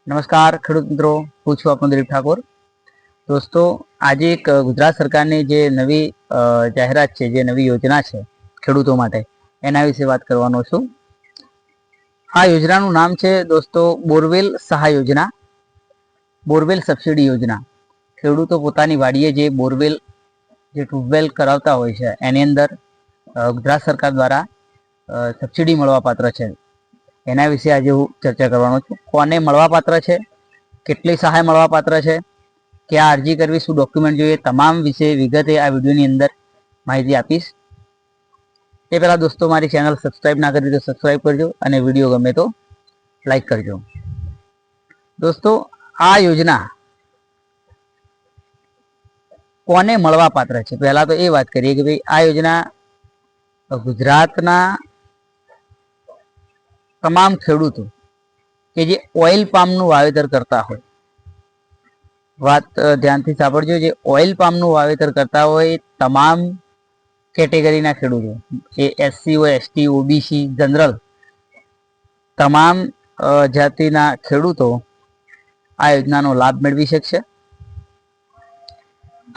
નમસ્કાર ખેડૂત મિત્રો, હું છું આપનો દિલીપ ઠાકોર. દોસ્તો, આજે એક ગુજરાત સરકારની જે નવી જાહેરાત છે, જે નવી યોજના છે ખેડૂતો માટે, એના વિશે વાત કરવાનો છું. આ યોજનાનું નામ છે દોસ્તો બોરવેલ સહાય યોજના, બોરવેલ સબસિડી યોજના. ખેડૂતો પોતાની વાડીએ જે બોરવેલ, જે ટ્યુબવેલ કરાવતા હોય છે, એની અંદર ગુજરાત સરકાર દ્વારા સબસિડી મળવા પાત્ર છે. એના વિશે આજે હું ચર્ચા કરવાનો છું. કોને મળવાપાત્ર છે, કેટલી સહાય મળવાપાત્ર છે, ક્યાં અરજી કરવી, શું ડોક્યુમેન્ટ જોઈએ, તમામ વિશે વિગતે આ વિડીયોની અંદર માહિતી આપીશ. એ પહેલાં દોસ્તો, મારી ચેનલ સબસ્ક્રાઈબ ના કરી તો સબસ્ક્રાઈબ કરજો અને વિડીયો ગમે તો લાઈક કરજો. દોસ્તો, આ યોજના કોને મળવાપાત્ર છે, પહેલાં તો એ વાત કરીએ કે ભાઈ આ યોજના ગુજરાતના તમામ ખેડૂતો કે જે ઓઇલ પામનું વાવેતર કરતા હોય, વાત ધ્યાનથી સાંભળજો, જે ઓઇલ પામનું વાવેતર કરતા હોય તમામ કેટેગરીના ખેડૂતો, એ એસસી હોય, એસટી, ઓબીસી, જનરલ, તમામ જાતિના ખેડૂતો આ યોજનાનો લાભ મેળવી શકશે.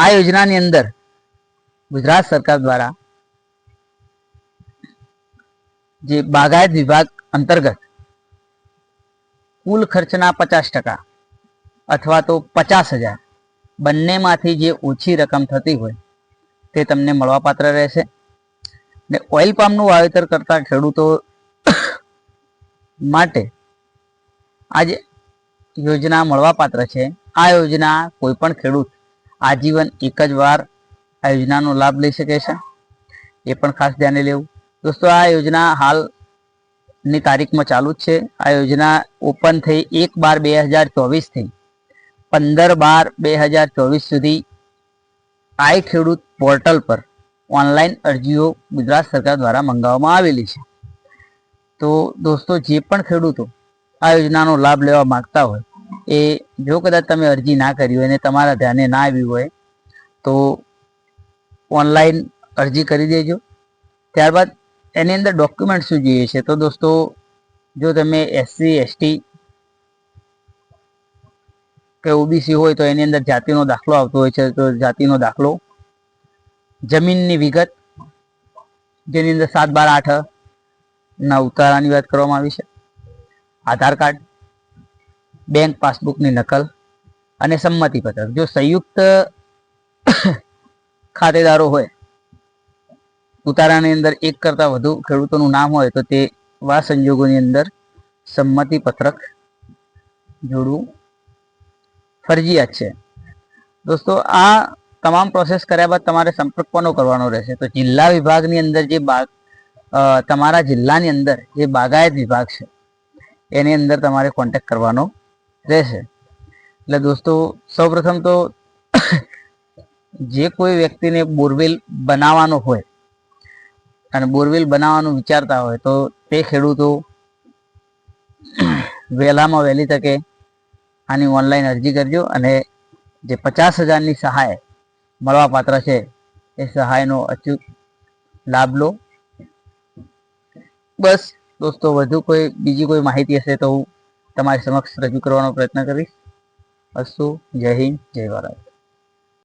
આ યોજનાની અંદર ગુજરાત સરકાર દ્વારા જે બાગાયત વિભાગ અંતર્ગત કુલ ખર્ચના 50% અથવા તો 50,000 બંનેમાંથી જે ઓછી રકમ થતી હોય તે તમને મળવાપાત્ર રહેશે. ને ઓઇલ પામનું વાવેતર કરતા ખેડૂતો માટે આ જે યોજના મળવાપાત્ર છે, આ યોજના કોઈ પણ ખેડૂત આજીવન એક જ વાર આ યોજનાનો લાભ લઈ શકે છે, એ પણ ખાસ ધ્યાને લેવું. દોસ્તો, આ યોજના હાલની તારીખમાં ચાલુ જ છે. આ યોજના ઓપન થઈ 1/12/2024 થી 15/12/2024 સુધી આઈ ખેડૂત પોર્ટલ પર ઓનલાઈન અરજીઓ ગુજરાત સરકાર દ્વારા મંગાવવામાં આવેલી છે. તો દોસ્તો, જે પણ ખેડૂતો આ યોજનાનો લાભ લેવા માંગતા હોય, એ જો કદાચ તમે અરજી ના કરી હોય અને તમારા ધ્યાને ના આવી હોય તો ઓનલાઈન અરજી કરી દેજો. ત્યારબાદ એની અંદર ડોક્યુમેન્ટ શું જોઈએ છે, તો દોસ્તો, જો તમે એસસી, એસટી કે ઓબીસી હોય તો એની અંદર જાતિનો દાખલો આવતો હોય છે, તો જાતિનો દાખલો, જમીનની વિગત, જેની અંદર 7/12/8 ના ઉતારાની વાત કરવામાં આવી છે, આધાર કાર્ડ, બેંક પાસબુકની નકલ અને સંમતિપત્રક. જો સંયુક્ત ખાતેદારો હોય, ઉતારાની અંદર એક કરતાં વધુ ખેડૂતોનું નામ હોય, તો તેવા સંજોગોની અંદર સંમતિપત્રક જોડવું ફરજિયાત છે. દોસ્તો, આ તમામ પ્રોસેસ કર્યા બાદ તમારે સંપર્ક કોનો કરવાનો રહેશે, તો જિલ્લા વિભાગની અંદર જે તમારા જિલ્લાની અંદર જે બાગાયત વિભાગ છે એની અંદર તમારે કોન્ટેક્ટ કરવાનો રહેશે. એટલે દોસ્તો, સૌપ્રથમ તો જે કોઈ વ્યક્તિને બોરવેલ બનાવવાનો હોય અને બોરવેલ બનાવવાનું વિચારતા હોય તો તે ખેડૂતો વહેલામાં વહેલી તકે આની ઓનલાઈન અરજી કરજો અને જે 50,000ની સહાય મળવાપાત્ર છે એ સહાયનો અચૂક લાભ લો. બસ દોસ્તો, બીજી કોઈ માહિતી હશે તો હું તમારી સમક્ષ રજૂ કરવાનો પ્રયત્ન કરીશ. અસ્તુ. જય હિન્દ, જય ભારત.